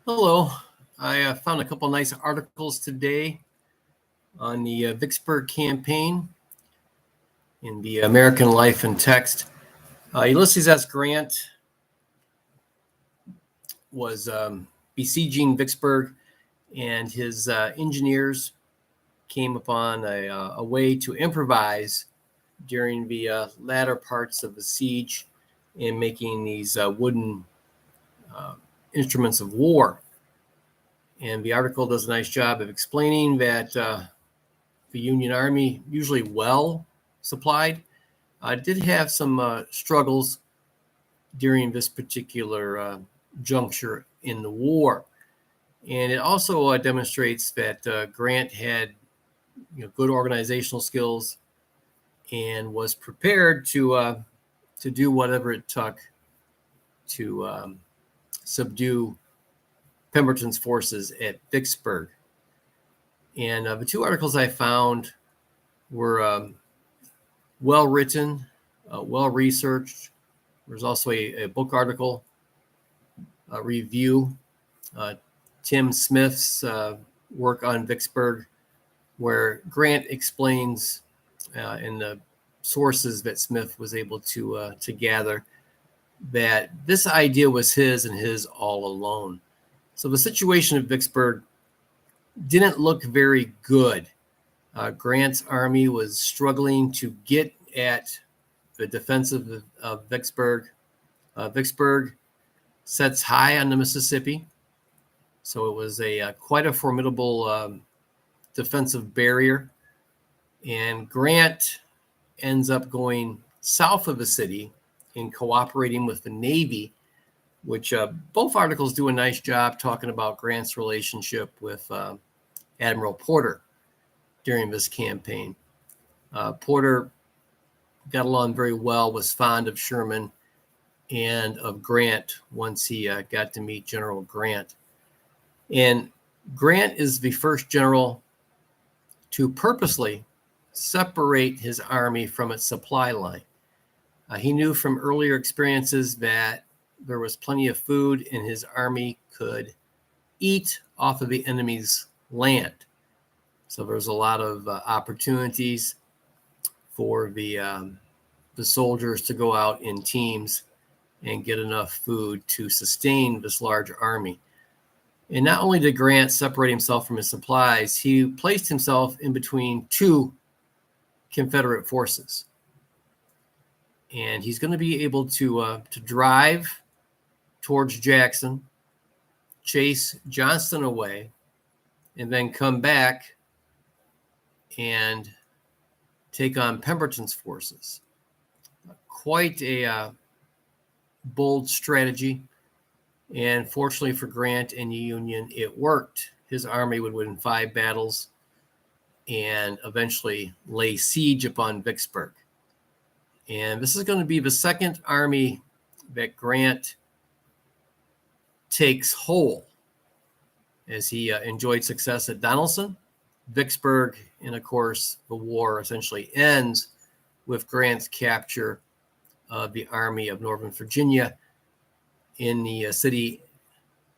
Hello. I found a couple nice articles today on the Vicksburg campaign in the American Life and Text. Ulysses S. Grant was besieging Vicksburg, and his engineers came upon a way to improvise during the latter parts of the siege in making these wooden instruments of war. And the article does a nice job of explaining that the Union Army, usually well supplied, did have some struggles during this particular juncture in the war. And it also demonstrates that Grant had good organizational skills and was prepared to do whatever it took to subdue Pemberton's forces at Vicksburg. And the two articles I found were well written, well researched. There's also a book article review, Tim Smith's work on Vicksburg, where Grant explains in the sources that Smith was able to gather that this idea was his and his all alone. So the situation at Vicksburg didn't look very good. Grant's army was struggling to get at the defense of Vicksburg. Vicksburg sets high on the Mississippi, so it was quite a formidable defensive barrier. And Grant ends up going south of the city and cooperating with the Navy, which both articles do a nice job talking about Grant's relationship with Admiral Porter during this campaign. Porter got along very well, was fond of Sherman and of Grant once he got to meet General Grant. And Grant is the first general to purposely separate his army from its supply line. He knew from earlier experiences that there was plenty of food and his army could eat off of the enemy's land. So there's a lot of opportunities for the soldiers to go out in teams and get enough food to sustain this large army. And not only did Grant separate himself from his supplies, he placed himself in between two Confederate forces. And he's going to be able to drive towards Jackson, chase Johnston away, and then come back and take on Pemberton's forces. Quite a bold strategy. And fortunately for Grant and the Union, it worked. His army would win 5 battles and eventually lay siege upon Vicksburg. And this is going to be the second army that Grant takes whole, as he enjoyed success at Donelson, Vicksburg, and of course, the war essentially ends with Grant's capture of the Army of Northern Virginia in the city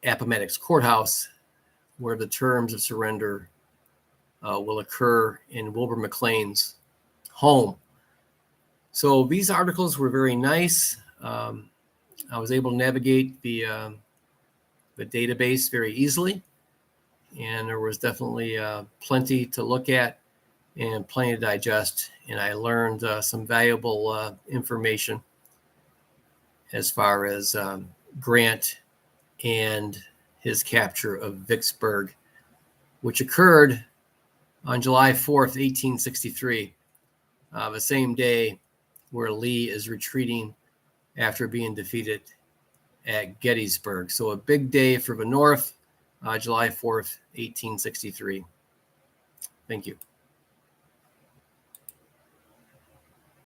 Appomattox Courthouse, where the terms of surrender will occur in Wilbur McLean's home. So these articles were very nice. I was able to navigate the database very easily, and there was definitely plenty to look at and plenty to digest. And I learned some valuable information as far as Grant and his capture of Vicksburg, which occurred on July 4th, 1863, the same day where Lee is retreating after being defeated at Gettysburg. So a big day for the North, July 4th, 1863. Thank you.